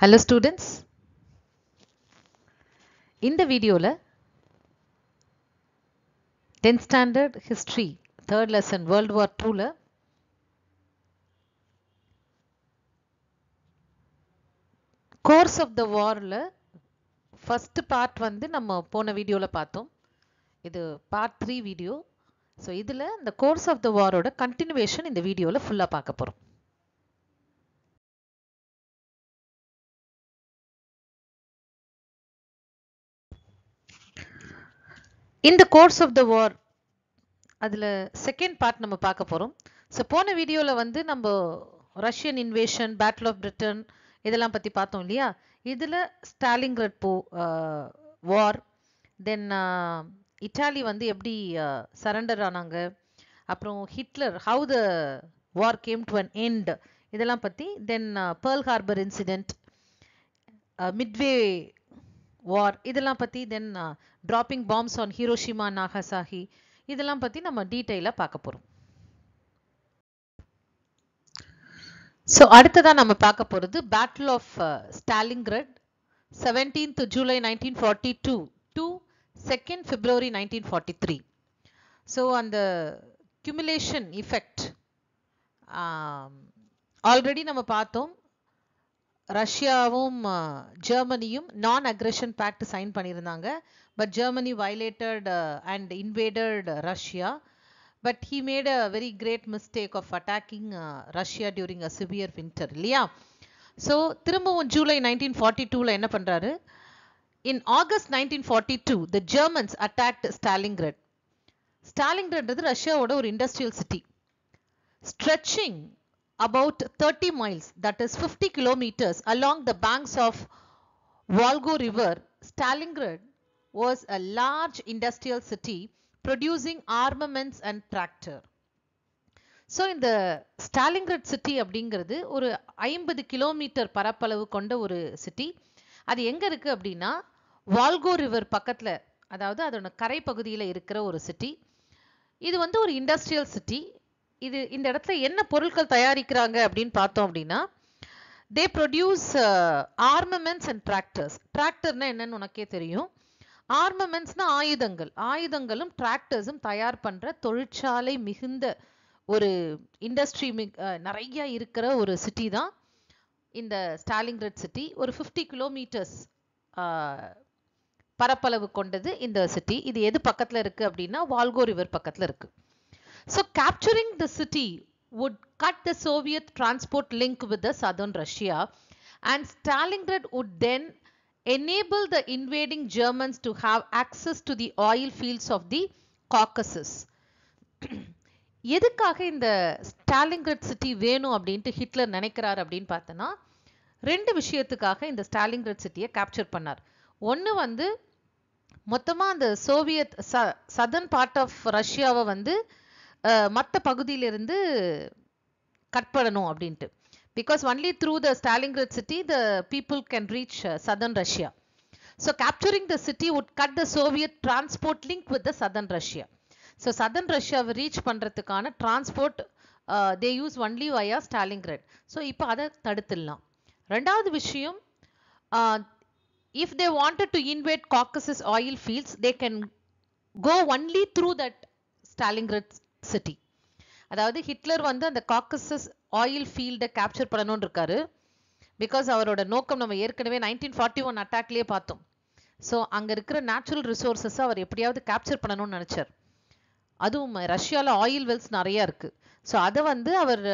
Hello students, இந்த வீடியோல 10th standard history 3rd lesson World War II ல course of the war ல first part வந்து நம்ம போன வீடியோல பார்த்தோம். இது part 3 வீடியோ. ஸோ இதில் இந்த course of the war ஓட continuation இந்த வீடியோல ஃபுல்லாக பார்க்க போகிறோம். இந்த course of the war அதில் செகண்ட் பார்ட் நம்ம பார்க்க போகிறோம். ஸோ போன வீடியோவில் வந்து நம்ம Russian invasion, battle of Britain இதெல்லாம் பற்றி பார்த்தோம் இல்லையா. இதில் ஸ்டாலின்கிராட் வார், தென் இட்டாலி வந்து எப்படி சரண்டர் ஆனாங்க, அப்புறம் Hitler how the war came to an end இதெல்லாம் பற்றி, then Pearl Harbor incident, Midway war இதெல்லாம் பற்றி, then dropping bombs on Hiroshima Nagasaki இதெல்லாம் பற்றி நம்ம டீட்டெயிலாக பார்க்க போகிறோம். ஸோ அடுத்ததான் நம்ம பார்க்க போகிறது battle of Stalingrad 17th July 1942 to 2nd February 1943. So அந்த cumulation effect ஆல்ரெடி நம்ம பார்த்தோம். ரஷ்யாவும் ஜெர்மனியும் நான் அக்ரெஷன் பேக்ட் சைன் பண்ணியிருந்தாங்க. But Germany violated and invaded Russia. But he made a very great mistake of attacking Russia during a severe winter இல்லையா. So திரும்பவும் ஜூலை 1942ல என்ன பண்ணுறாரு, in August 1942 the Germans attacked Stalingrad. ஸ்டாலின்கிராட்ன்றது ரஷ்யாவோட ஒரு industrial city. stretching about 30 miles, that is 50 kilometers along the banks of Volga River. Stalingrad was a large industrial city producing armaments and tractor. So இந்த Stalingrad city அப்படிங்கிறது ஒரு 50 kilometre பரப்பளவு கொண்ட ஒரு city. அது எங்கே இருக்குது அப்படின்னா வால்கோ ரிவர் பக்கத்தில், அதாவது அதோட கரை பகுதியில் இருக்கிற ஒரு சிட்டி. இது வந்து ஒரு இண்டஸ்ட்ரியல் சிட்டி. இது இந்த இடத்துல என்ன பொருட்கள் தயாரிக்கிறாங்க அப்படின்னு பார்த்தோம் அப்படின்னா, தே ப்ரொடியூஸ் ஆர்மமெண்ட்ஸ் அண்ட் டிராக்டர்ஸ். டிராக்டர்னா என்னன்னு உனக்கே தெரியும். ஆர்மமெண்ட்ஸ்னா ஆயுதங்கள். ஆயுதங்களும் டிராக்டர்ஸும் தயார் பண்ணுற தொழிற்சாலை மிகுந்த ஒரு இண்டஸ்ட்ரி நிறைய இருக்கிற ஒரு சிட்டி தான் இந்த ஸ்டாலின்கிராட் சிட்டி. ஒரு 50 கிலோமீட்டர்ஸ் பரப்பளவு கொண்டது இந்த சிட்டி. இது எது பக்கத்தில் இருக்குது அப்படின்னா வால்கோ ரிவர் பக்கத்தில் இருக்குது. So capturing the city would cut the Soviet transport link with the southern Russia, and Stalingrad would then enable the invading Germans to have access to the oil fields of the Caucasus. எதுக்காக இந்த Stalingrad city வேணும் அப்படின்ட்டு Hitler நினைக்கிறார் அப்படின்னு பார்த்தோன்னா, ரெண்டு விஷயத்துக்காக இந்த ஸ்டாலின்கிராட் சிட்டியை கேப்சர் பண்ணார். ஒன்று வந்து மொத்தமாக அந்த சோவியத் சதர்ன் பார்ட் ஆஃப் ரஷ்யாவை வந்து மற்ற பகுதியிலிருந்து கட் பண்ணணும் அப்படின்ட்டு. Because only through the Stalingrad city the people can reach southern Russia. So capturing the city would cut the Soviet transport link with the southern Russia. So southern ரஷ்யாவை reach பண்ணுறதுக்கான transport they use only via Stalingrad. So இப்போ அதை தடுத்துடலாம். ரெண்டாவது விஷயம், if they wanted to invade Caucasus oil fields they can go only through that Stalingrad city. அதாவது Hitler வந்து அந்த காக்கசஸ் ஆயில் ஃபீல்டை கேப்சர் பண்ணணும்னு இருக்காரு. பிகாஸ் அவரோட நோக்கம் நம்ம ஏற்கனவே 1941 அட்டாக்லேயே பார்த்தோம். ஸோ அங்கே இருக்கிற நேச்சுரல் ரிசோர்ஸஸ் அவர் எப்படியாவது கேப்சர் பண்ணணும்னு நினச்சார். அதுவும் ரஷ்யாவில் ஆயில் வெல்ஸ் நிறையா இருக்குது. ஸோ அதை வந்து அவர்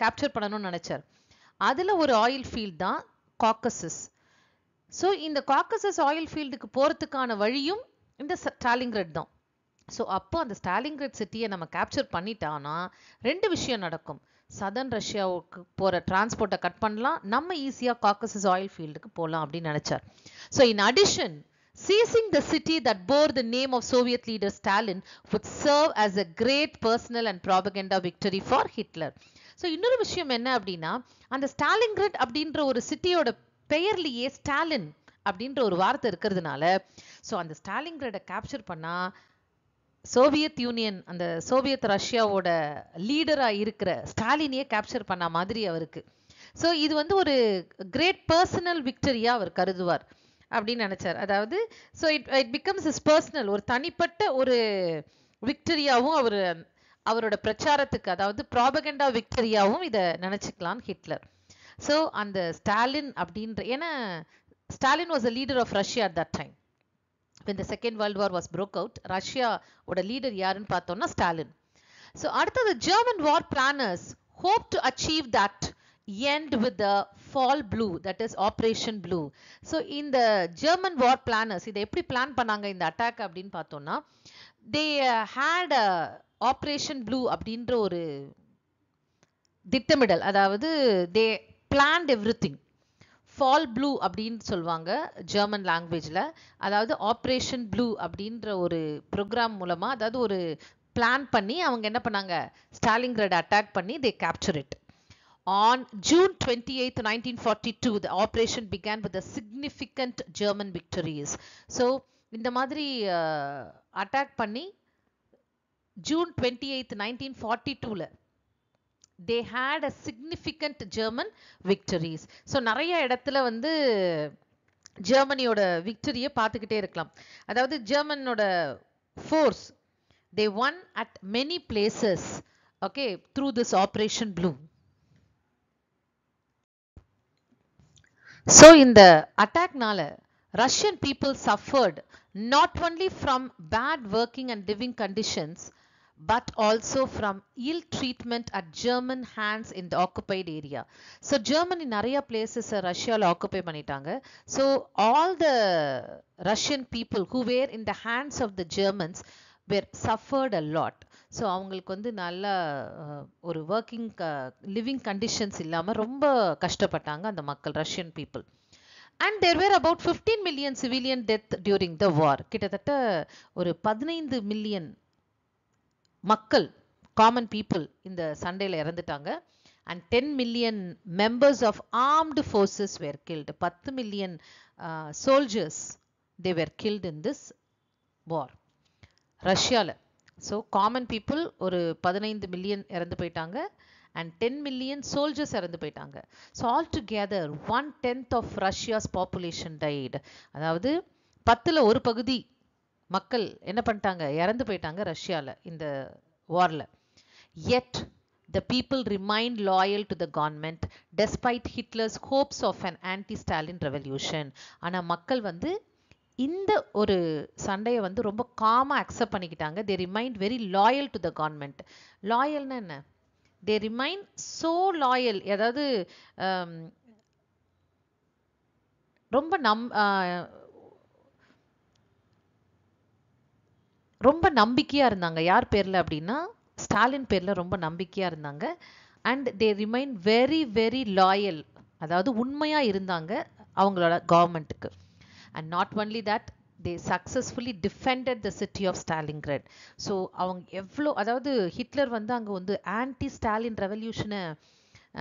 கேப்சர் பண்ணணும்னு நினச்சார். அதில் ஒரு ஆயில் ஃபீல்ட் தான் காக்கசஸ். ஸோ இந்த காக்கசஸ் ஆயில் ஃபீல்டுக்கு போகிறதுக்கான வழியும் இந்த ஸ்டாலின்கிராட் தான். ஸோ அப்போ அந்த ஸ்டாலின்கிராட் சிட்டியை நம்ம கேப்சர் பண்ணிட்டோம்னா ரெண்டு விஷயம் நடக்கும். சதர்ன் ரஷ்யாவுக்கு போகிற டிரான்ஸ்போர்ட்டை கட் பண்ணலாம், நம்ம ஈஸியாக காக்கசஸ் ஆயில் ஃபீல்டுக்கு போகலாம் அப்படின்னு நினச்சார். So in addition, seizing the city that bore the name of Soviet leader Stalin would serve as a great personal and propaganda victory for Hitler. So இன்னொரு விஷயம் என்ன அப்படின்னா, அந்த ஸ்டாலின்கிராட் அப்படின்ற ஒரு சிட்டியோட பெயர்லேயே ஸ்டாலின் அப்படின்ற ஒரு வார்த்தை இருக்கிறதுனால, ஸோ அந்த ஸ்டாலின்கிராடை கேப்சர் பண்ணால் சோவியத் யூனியன், அந்த சோவியத் ரஷ்யாவோட லீடராக இருக்கிற ஸ்டாலினையே கேப்சர் பண்ண மாதிரி அவருக்கு. ஸோ இது வந்து ஒரு கிரேட் பர்சனல் விக்டரியா அவர் கருதுவார் அப்படின்னு நினைச்சார். அதாவது so it becomes is personal, ஒரு தனிப்பட்ட ஒரு விக்டரியாவும் அவரோட பிரச்சாரத்துக்கு, அதாவது ப்ராபகண்டா விக்டரியாவும் இதை நினைச்சுக்கலாம் ஹிட்லர். ஸோ அந்த ஸ்டாலின் அப்படின்ற, ஏன்னா Stalin was a leader of Russia at that time. when the second world war was broke out, Russia ஓட லீடர் யாருன்னு பார்த்தோம்னா ஸ்டாலின். ஸோ அடுத்தது German war planners hope to achieve that end with the fall blue, that is operation blue. so இந்த German war planners இதை எப்படி plan பண்ணாங்க இந்த attack அப்படின்னு பார்த்தோம்னா, they had a operation blue அப்படின்ற ஒரு திட்டமிடல், அதாவது they planned everything. Fall blue அப்படின்னு சொல்லுவாங்க ஜெர்மன் லாங்குவேஜில். அதாவது ஆப்ரேஷன் ப்ளூ அப்படின்ற ஒரு ப்ரோக்ராம் மூலமாக, அதாவது ஒரு பிளான் பண்ணி அவங்க என்ன பண்ணாங்க, ஸ்டாலின்கிராட் அட்டாக் பண்ணி they capture it. On June 28, 1942, the operation began with a significant German victories. So இந்த மாதிரி அட்டாக் பண்ணி June 28, 1942ல they had a significant German victories. so நிறைய இடத்துல வந்து ஜெர்மனியோட விக்டரியை பார்த்துக்கிட்டே இருக்கலாம். அதாவது ஜெர்மனோட force they won at many places, okay, through this operation blue. so இந்த அட்டாக்னால Russian people suffered not only from bad working and living conditions but also from ill treatment at German hands in the occupied area. so Germany நிறைய places ரஷ்யால occupy பண்ணிட்டாங்க. so all the Russian people who were in the hands of the Germans were suffered a lot. so அவங்களுக்கு வந்து நல்ல ஒரு working living conditions இல்லாம ரொம்ப கஷ்டப்பட்டாங்க அந்த மக்கள், Russian people. and there were about 15 million civilian death during the war. கிட்டத்தட்ட ஒரு 15 மில்லியன் மக்கள், காமன் பீப்புள் இந்த சண்டையில் இறந்துட்டாங்க. and 10 million members of armed forces were killed. 10 million soldiers they were killed in this war ரஷ்யால. so common people ஒரு 15 million இறந்து போயிட்டாங்க and 10 million soldiers இறந்து போயிட்டாங்க. so altogether 1/10 of Russia's population died. அதாவது 10ல ஒரு பகுதி மக்கள் என்ன பண்ணிட்டாங்க, இறந்து போயிட்டாங்க ரஷ்யால இந்த வார்ல. yet the people remained loyal to the government despite Hitler's hopes of an anti-Stalin revolution. ஆனா மக்கள் வந்து இந்த ஒரு சண்டையை வந்து ரொம்ப காமா அக்செப்ட் பண்ணிக்கிட்டாங்க. they remained very loyal to the government. லாயல்னா என்ன, they remain so loyal, அதாவது ரொம்ப நம்பிக்கையா இருந்தாங்க. யார் பேர்ல அப்படின்னா ஸ்டாலின் பேர்ல ரொம்ப நம்பிக்கையா இருந்தாங்க. and they remain very very loyal, அதாவது உண்மையா இருந்தாங்க அவங்களோட கவர்மெண்ட்டுக்கு. and not only that, they successfully defended the city of Stalingrad. so அவங்க எவ்வளோ, அதாவது ஹிட்லர் வந்து அங்க வந்து ஆன்டி ஸ்டாலின் ரெவல்யூஷனை,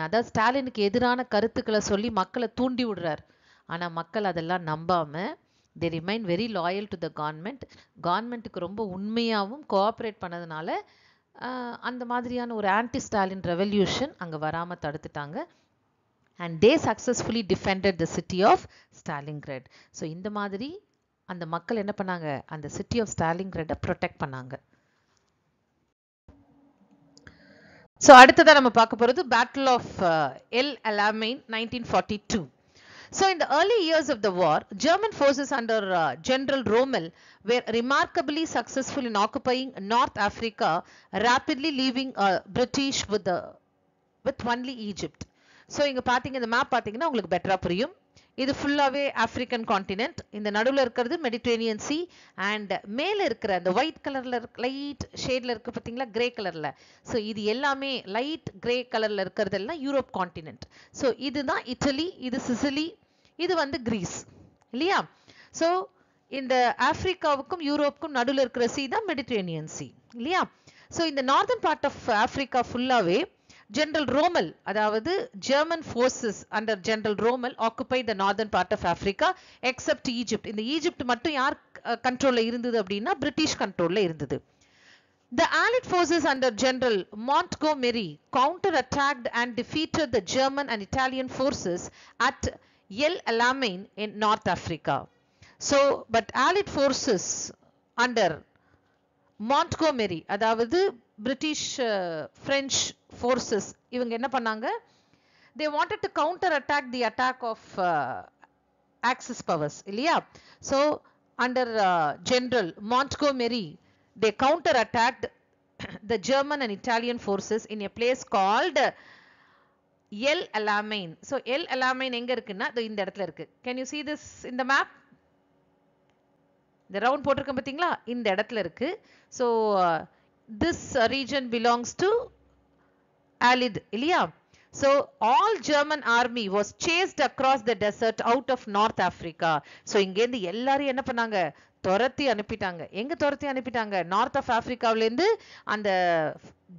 அதாவது ஸ்டாலினுக்கு எதிரான கருத்துக்களை சொல்லி மக்களை தூண்டி விடுறார். ஆனா மக்கள் அதெல்லாம் நம்பாம they remain very loyal to the government. கவர்மெண்ட்டுக்கு ரொம்ப உண்மையாகவும் கோஆப்ரேட் பண்ணதுனால அந்த மாதிரியான ஒரு ஆன்டி ஸ்டாலின் ரெவல்யூஷன் அங்கே வராமல் தடுத்துட்டாங்க. and they successfully defended the city of Stalingrad. so இந்த மாதிரி அந்த மக்கள் என்ன பண்ணாங்க, அந்த சிட்டி ஆஃப் ஸ்டாலின்கிராடை ப்ரொடெக்ட் பண்ணாங்க. ஸோ அடுத்ததாக நம்ம பார்க்க போகிறது battle of El Alamein 1942. So in the early years of the war, German forces under General Rommel were remarkably successful in occupying North Africa, rapidly leaving British with only Egypt. So இங்க பாத்தீங்க, இந்த map பாத்தீங்கன்னா உங்களுக்கு பெட்டரா புரியும். இது ஃபுல்லாவே African continent, இந்த நடுவில் இருக்கிறது மெடிட்டரேனியன் சி, அண்ட் மேல இருக்கிற அந்த ஒயிட் கலர்ல லைட் ஷேட்ல இருக்கு பாத்தீங்களா, கிரே கலர்ல. ஸோ இது எல்லாமே லைட் கிரே கலர்ல இருக்கிறது எல்லாம் யூரோப் கான்டினென்ட். ஸோ இதுதான் இட்டலி, இது சிசிலி, இது வந்து கிரீஸ் இல்லையா. ஸோ இந்த ஆப்பிரிக்காவுக்கும் யூரோப்புக்கும் நடுவில் இருக்கிற சி தான் மெடிட்டரேனியன் சி இல்லையா. ஸோ இந்த நார்தன் பார்ட் ஆஃப் ஆப்பிரிக்கா ஃபுல்லாவே ஜெனரல் ரோமல், அதாவது German forces under general Rommel occupy the northern part of Africa except Egypt. இந்த ஈஜிப்ட் மட்டும் யார் கண்ட்ரோல்ல இருந்தது அப்படின்னா பிரிட்டிஷ் கண்ட்ரோல்ல இருந்தது. The Allied forces under General Montgomery counterattacked and defeated the German and Italian forces at El Alamein in North Africa. So, but Allied forces under Montgomery, அதாவது British French forces, இவங்க என்ன பண்ணாங்க? They wanted to counterattack the attack of Axis powers, இல்லையா? So, under General Montgomery, they counterattacked the German and Italian forces in a place called El Alamein. So, El Alamein எங்க இருக்குன்னா இந்த இடத்துல இருக்கு. Can you see this in the map? இந்த round போட்டிருக்கேன் பார்த்தீங்களா? இந்த இடத்துல இருக்கு. So, this region belongs to Allied, இல்லையா? So, all German army was chased across the desert out of North Africa. So, இங்கேருந்து எல்லாரும் என்ன பண்ணாங்க? துரத்தி அனுப்பிட்டாங்க. எங்க துரத்தி அனுப்பிட்டாங்க? நார்த் ஆஃப் ஆப்பிரிக்காவிலேருந்து அந்த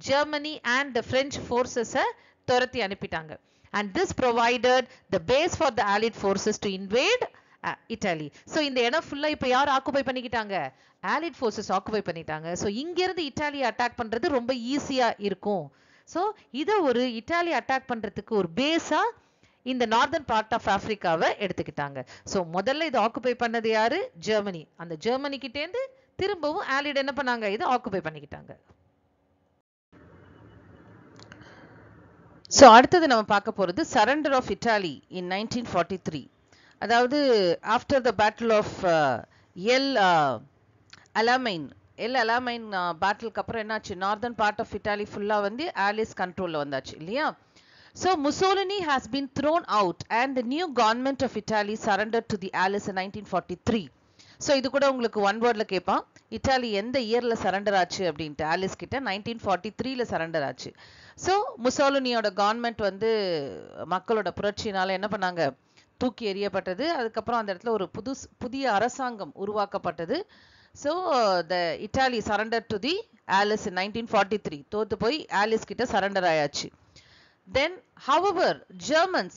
ஜெர்மனி அண்ட் பிரெஞ்சு ஃபோர்ஸஸை துரத்தி அனுப்பிட்டாங்க. And this provided the base for the Allied forces to invade Italy. So, இந்த இடம் ஃபுல்லா இப்போ யார் ஆக்குபை பண்ணிக்கிட்டாங்க? Allied forces ஆக்குபை பண்ணிட்டாங்க. ஸோ இங்கேருந்து இட்டாலியை அட்டாக் பண்றது ரொம்ப ஈஸியா இருக்கும். ஸோ இதை ஒரு இட்டாலி அட்டாக் பண்றதுக்கு ஒரு பேஸா இந்த நார்தர்ன் பார்ட் ஆஃப் ஆப்பிரிக்காவை எடுத்துக்கிட்டாங்க. ஸோ முதல்ல இதை ஆக்குபை பண்ணது யாரு? ஜெர்மனி. அந்த ஜெர்மனி கிட்டேருந்து திரும்பவும் ஆலிட் என்ன பண்ணாங்க? இதை ஆக்குபை பண்ணிக்கிட்டாங்க. ஸோ அடுத்தது நம்ம பார்க்க போறது சரண்டர் ஆஃப் இட்டாலி இன் 1943. அதாவது after the battle of El Alamein பேட்டிலுக்கு அப்புறம் என்னாச்சு? நார்தர்ன் பார்ட் ஆஃப் இட்டாலி ஃபுல்லா வந்து ஆலிஸ் கண்ட்ரோல்ல வந்தாச்சு, இல்லையா? So Mussolini has been thrown out and the new government of Italy surrendered to the Allies in 1943. So இது கூட உங்களுக்கு ஒன் வேர்ட்ல கேட்பான், இட்டாலி எந்த இயர்ல சரண்டர் ஆச்சு அப்படின்ட்டு. ஆலிஸ் கிட்ட 1943ல சரண்டர் ஆச்சு. ஸோ முசோலினியோட கவர்மெண்ட் வந்து மக்களோட புரட்சினால என்ன பண்ணாங்க? தூக்கி எறியப்பட்டது. அதுக்கப்புறம் அந்த இடத்துல ஒரு புதிய அரசாங்கம் உருவாக்கப்பட்டது. So the Italy surrender to the Alice இன் 1943. தோத்து போய் ஆலிஸ் கிட்ட சரண்டர் ஆயாச்சு. Then, however, Germans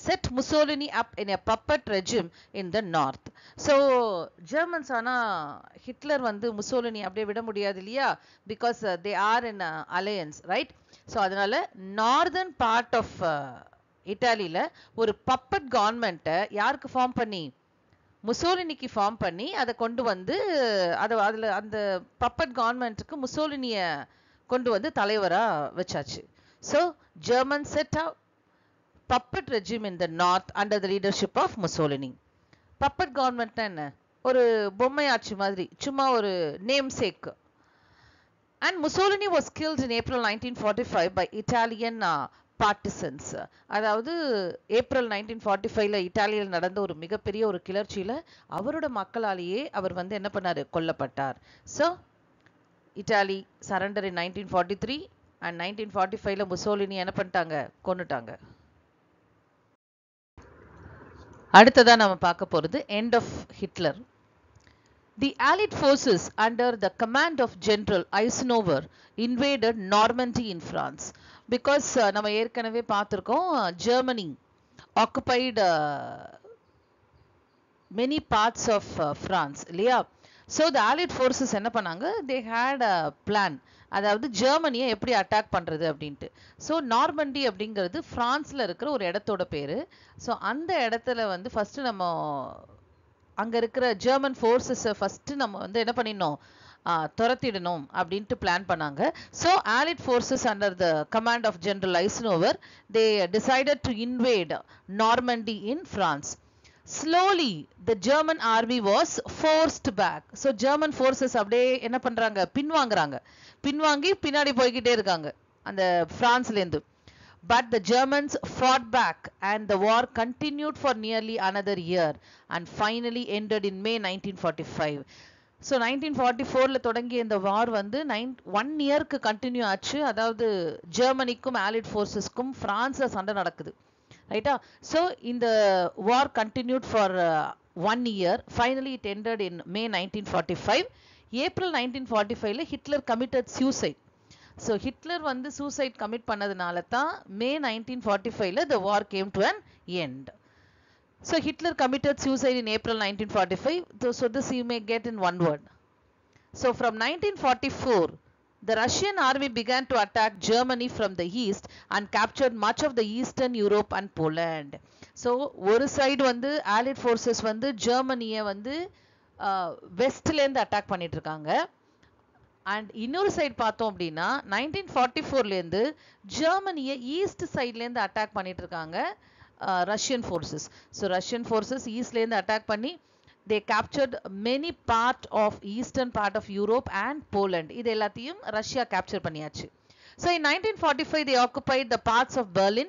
set Mussolini up in a puppet regime in the north. So, Germans ஆனா ஹிட்லர் வந்து முசோலினி அப்படியே விட முடியாது, இல்லையா? Because they are in alliance, right? So, அதனால northern part of இட்டாலியில ஒரு பப்பட் கவர்மெண்ட்டை யாருக்கு ஃபார்ம் பண்ணி? முசோலினிக்கு ஃபார்ம் பண்ணி அதை கொண்டு வந்து அதில் அந்த பப்பட் கவர்மெண்ட்டுக்கு முசோலினியை கொண்டு வந்து தலைவரா வச்சாச்சு. So German set up puppet regime in the north under the leadership of Mussolini. Puppet government என்ன? ஒரு பொம்மை ஆட்சி மாதிரி, சும்மா ஒரு namesake. And Mussolini was killed in April 1945 by Italian partisans. அதாவது ஏப்ரல் 1945ல இத்தாலியில் நடந்த ஒரு மிகப்பெரிய ஒரு கிளர்ச்சியில அவரோட மக்களாலேயே அவர் வந்து என்ன பண்ணாரு? கொல்லப்பட்டார். So Italy surrender in 1943 and 1945ல முசோலினி என்ன பண்ணிட்டாங்க? கொன்னுட்டாங்க. அடுத்ததா நம்ம பார்க்க போறது end of Hitler. The Allied forces under the command of General Eisenhower invaded Normandy in France. Because நம்ம ஏற்கனவே பார்த்திருக்கோம், Germany occupied many parts of France, இல்லையா? So the Allied forces என்ன பண்ணாங்க? They had a plan. அதாவது ஜெர்மனியை எப்படி attack பண்றது அப்படின்ட்டு. ஸோ நார்மண்டி அப்படிங்கிறது பிரான்ஸ்ல இருக்கிற ஒரு இடத்தோட பேரு. ஸோ அந்த இடத்துல வந்து ஃபர்ஸ்ட் நம்ம அங்க இருக்கிற ஜெர்மன் ஃபோர்ஸஸை ஃபர்ஸ்ட் நம்ம வந்து என்ன பண்ணிடணும்? துரத்திடணும் அப்படின்ட்டு பிளான் பண்ணாங்க. So Allied forces under the command of General Eisenhower, they decided to invade Normandy in France. Slowly the German army was forced back. So German forces அப்படியே என்ன பண்றாங்க? பின்வாங்கி பின்னாடி போய்கிட்டே இருக்காங்க அந்த பிரான்ஸ்ல இருந்து. But the Germans fought back and the war continued for nearly another year and finally ended in May 1945. So 1944ல தொடங்கிய இந்த வார் வந்து 1 இயர்க்கு கண்டினியூ ஆச்சு. அதாவது ஜெர்மனிக்கும் Allied forcesக்கும் பிரான்ஸ்ல சண்டை நடக்குது, ரைட்டா? So இந்த war continued for 1 year. Finally it ended in May 1945. April 1945ல Hitler committed suicide. So Hitler வந்து suicide commit பண்ணதுனால தான் May 1945ல the war came to an end. So Hitler committed suicide in April 1945. So this you may get in one word. So from 1944, the Russian army began to attack Germany from the east and captured much of the eastern Europe and Poland. So ஒரு side வந்து Allied forces வந்து ஜெர்மனியை வந்து வெஸ்ட்ல இருந்து attack பண்ணிட்டு இருக்காங்க. And இன்னொரு side பார்த்தோம் அப்படின்னா 1944ல இருந்து ஜெர்மனியை ஈஸ்ட் சைட்ல இருந்து அட்டாக் பண்ணிட்டு இருக்காங்க Russian forces. So Russian forces ஈஸ்ட்ல இருந்து அட்டாக் பண்ணி they captured many part of eastern part of Europe and Poland. இது எல்லாத்தையும் ரஷ்யா கேப்சர் பண்ணியாச்சு. So in 1945 they occupied the parts of Berlin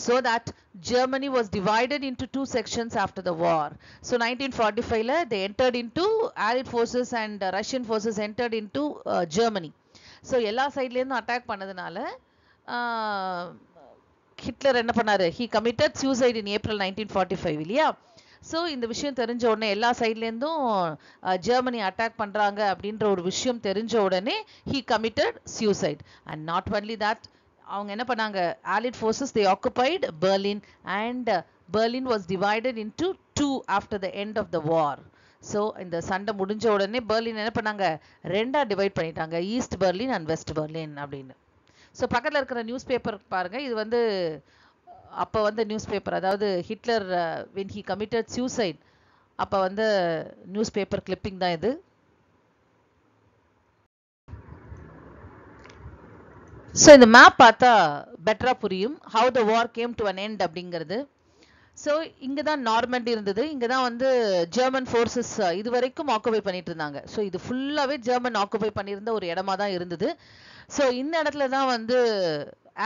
so that Germany was divided into two sections after the war. So 1945 la they entered into Allied forces and Russian forces entered into Germany. So எல்லா சைடுல இருந்து attack பண்ணதுனால Hitler என்ன பண்ணாரு, he committed suicide in April 1945 இல்லையா. So இந்த விஷயம் தெரிஞ்ச உடனே எல்லா சைட்லேருந்தும் ஜெர்மனி அட்டாக் பண்ணுறாங்க அப்படின்ற ஒரு விஷயம் தெரிஞ்ச உடனே he committed suicide. And not only that, அவங்க என்ன பண்ணாங்க, Allied forces they occupied Berlin and Berlin was divided into two after the end of the war. So இந்த சண்டை முடிஞ்ச உடனே பெர்லின் என்ன பண்ணாங்க, ரெண்டா டிவைட் பண்ணிட்டாங்க, east Berlin and west Berlin அப்படின்னு. ஸோ பக்கத்தில் இருக்கிற நியூஸ் பேப்பர் பாருங்க, இது வந்து அப்போ வந்து நியூஸ் பேப்பர், அதாவது Hitler when he committed suicide அப்போ வந்து நியூஸ் பேப்பர் கிளிப்பிங் தான் இது. ஸோ இந்த மேப் பார்த்தா பெட்டரா புரியும் how the war came to an end அப்படிங்கிறது. ஸோ இங்கே தான் நார்மண்டி இருந்தது, இங்கே தான் வந்து ஜெர்மன் ஃபோர்ஸஸ் இது வரைக்கும் ஆக்குபை பண்ணிட்டு இருந்தாங்க. ஸோ இது ஃபுல்லாகவே ஜெர்மன் ஆக்குபை பண்ணியிருந்த ஒரு இடமா தான் இருந்தது. ஸோ இந்த இடத்துல தான் வந்து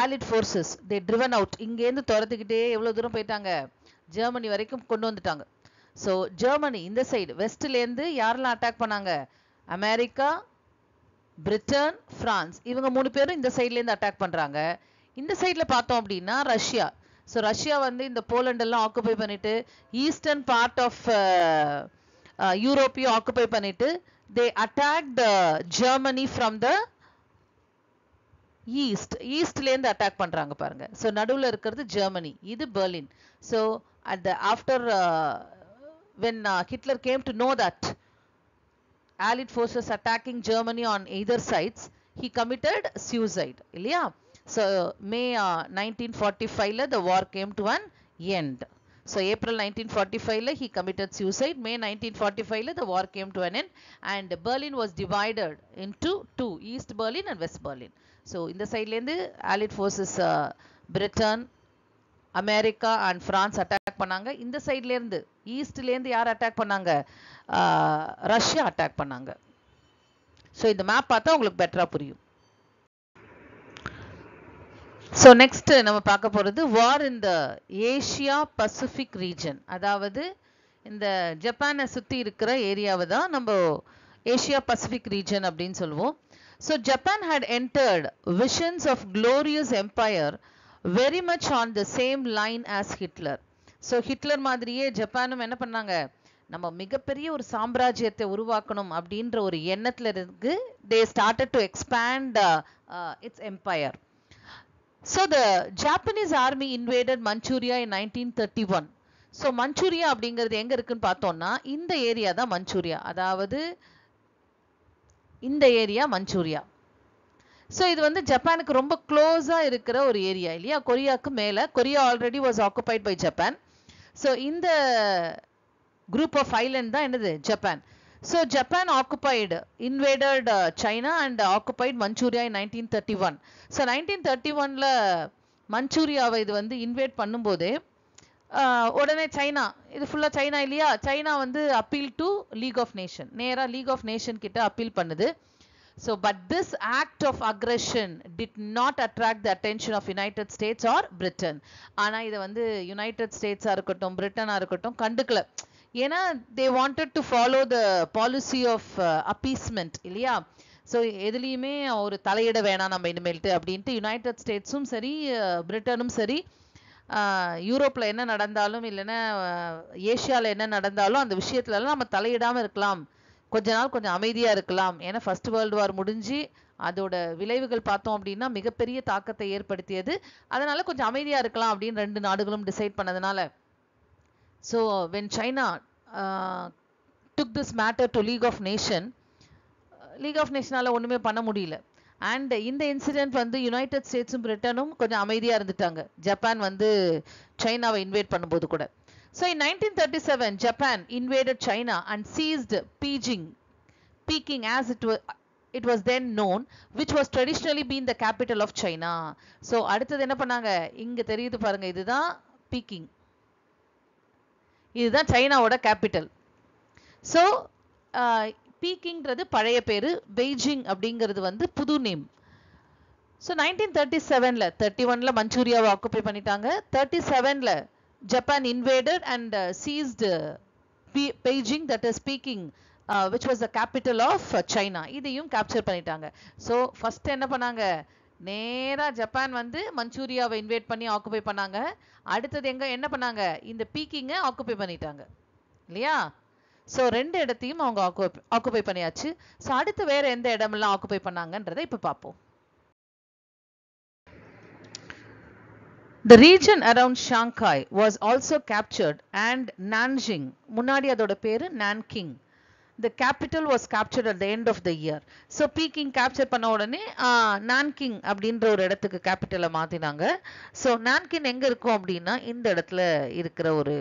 Allied forces they driven out, இங்கேருந்து துரத்துக்கிட்டே எவ்வளோ தூரம் போயிட்டாங்க, ஜெர்மனி வரைக்கும் கொண்டு வந்துட்டாங்க. ஸோ ஜெர்மனி இந்த சைடு வெஸ்ட்லேருந்து யாரெல்லாம் அட்டாக் பண்ணாங்க, அமெரிக்கா, பிரிட்டன், பிரான்ஸ், இவங்க 3 பேரும் இந்த சைட்லேருந்து அட்டாக் பண்ணுறாங்க. இந்த சைடில் பார்த்தோம் அப்படின்னா ரஷ்யா. ஸோ ரஷ்யா வந்து இந்த போலண்டெல்லாம் ஆக்குபை பண்ணிட்டு ஈஸ்டர்ன் பார்ட் ஆஃப் யூரோப்பையும் ஆக்குபை பண்ணிட்டு they attacked Germany from the ஈஸ்ட்லேருந்து அட்டாக் பண்ணுறாங்க பாருங்க. ஸோ நடுவில் இருக்கிறது ஜெர்மனி, இது Berlin. So at the after when Hitler came to know that Allied forces attacking Germany on either sides, he committed suicide இல்லையா. So May 1945 the war came to an end. So April 1945 he committed suicide. May 1945 the war came to an end and Berlin was divided into two, East Berlin and West Berlin. So இந்த சைட்லேருந்து Allied forces Britain, America and France attack பண்ணாங்க. இந்த சைட்லேருந்து ஈஸ்ட்லேருந்து யார் attack பண்ணாங்க, Russia attack பண்ணாங்க. So இந்த map பார்த்தா உங்களுக்கு பெட்டரா புரியும். ஸோ நெக்ஸ்ட் நம்ம பார்க்க போகிறது வார் இன் த ஏஷியா பசிபிக் ரீஜன். அதாவது இந்த ஜப்பானை சுற்றி இருக்கிற ஏரியாவை தான் நம்ம ஏஷியா பசிபிக் ரீஜன் அப்படின்னு சொல்லுவோம். So Japan had entered visions of glorious empire very much on the same line as Hitler. So Hitler மாதிரியே ஜப்பானும் என்ன பண்ணாங்க, நம்ம மிகப்பெரிய ஒரு சாம்ராஜ்யத்தை உருவாக்கணும் அப்படின்ற ஒரு எண்ணத்துல இருக்கு. They started to expand its empire. So the Japanese army invaded Manchuria in 1931. So Manchuria அப்படிங்கிறது எங்க இருக்குன்னு பார்த்தோம்னா இந்த ஏரியா தான் மஞ்சூரியா, அதாவது இந்த ஏரியா மஞ்சூரியா. ஸோ இது வந்து ஜப்பானுக்கு ரொம்ப க்ளோஸா இருக்கிற ஒரு ஏரியா இல்லையா, கொரியாவுக்கு மேல. Korea already was occupied by Japan. So இந்த குரூப் ஆஃப் ஐலண்ட் தான் என்னது, Japan. So Japan occupied invaded China and occupied Manchuria in 1931. So 1931ல மஞ்சூரியாவை இது வந்து இன்வேட் பண்ணும்போது உடனே சைனா, இது ஃபுல்லா சைனா இல்லையா, சைனா வந்து appeal to league of nation, நேரா லீக் ஆஃப் நேஷன் கிட்ட அப்பீல் பண்ணுது. So but this act of aggression did not attract the attention of United States or Britain. ஆனால் இதை வந்து யுனைடெட் ஸ்டேட்ஸாக இருக்கட்டும் பிரிட்டனாக இருக்கட்டும் கண்டுக்கல. ஏன்னா they wanted to follow the policy of appeasement இல்லையா. ஸோ எதுலேயுமே ஒரு தலையிட வேணாம் நம்ம இனிமேல்ட்டு அப்படின்ட்டு யுனைடெட் ஸ்டேட்ஸும் சரி பிரிட்டனும் சரி யூரோப்பில் என்ன நடந்தாலும் இல்லைன்னா ஏஷியாவில் என்ன நடந்தாலும் அந்த விஷயத்துலலாம் நம்ம தலையிடாமல் இருக்கலாம், கொஞ்ச நாள் கொஞ்சம் அமைதியாக இருக்கலாம். ஏன்னா ஃபர்ஸ்ட் வேர்ல்டு வார் முடிஞ்சு அதோட விளைவுகள் பார்த்தோம் அப்படின்னா மிகப்பெரிய தாக்கத்தை ஏற்படுத்தியது. அதனால கொஞ்சம் அமைதியாக இருக்கலாம் அப்படின்னு 2 நாடுகளும் டிசைட் பண்ணதுனால. So when China took this matter to League of Nations, League of நேஷனால ஒண்ணுமே பண்ண முடியல. அண்ட் இந்த இன்சிடென்ட் வந்து யுனைடெட் ஸ்டேட்ஸும் பிரிட்டனும் கொஞ்சம் அமைதியா இருந்துட்டாங்க, ஜப்பான் வந்து சைனாவை இன்வேட் பண்ணும்போது கூட. So in 1937, Japan invaded China and seized Peking as it was then known, which was traditionally been the capital of China. So அடுத்தது என்ன பண்ணாங்க, இங்க தெரியுது பாருங்க, இதுதான் பீக்கிங், இதுதான் சைனாவோட கேபிட்டல். ஸோ பீக்கிங்கிறது பழைய பேரு, பெய்ஜிங் அப்படிங்கிறது வந்து புது நேம். ஸோ 1937ல 31ல மஞ்சூரியாவை ஆக்குபை பண்ணிட்டாங்க. 37ல Japan invaded and seized Beijing, that is Peking, which was the capital of China. இதையும் கேப்சர் பண்ணிட்டாங்க. ஸோ ஃபர்ஸ்ட் என்ன பண்ணாங்க, நேரா ஜப்பான் வந்து மஞ்சூரியாவை இன்வேட் பண்ணி ஆக்குபை பண்ணாங்க. அடுத்தது என்ன பண்ணாங்க, இந்த பீக்கிங்கை ஆக்குபை பண்ணிட்டாங்க இல்லையா. ஸோ ரெண்டு இடத்தையும் அவங்க ஆக்குபை பண்ணியாச்சு. ஸோ அடுத்து வேற எந்த இடமெல்லாம் ஆக்குபை பண்ணாங்கன்றதை இப்போ பார்ப்போம். The region around Shanghai was also captured and Nanjing, முன்னாடி அதோட பேரு Nanking, the capital was captured at the end of the year. So Peking capture பண்ண உடனே Nanking அப்படின்ற ஒரு இடத்துக்கு கேபிட்டலை மாத்தினாங்க. ஸோ Nanking எங்க இருக்கும் அப்படின்னா இந்த இடத்துல இருக்கிற ஒரு,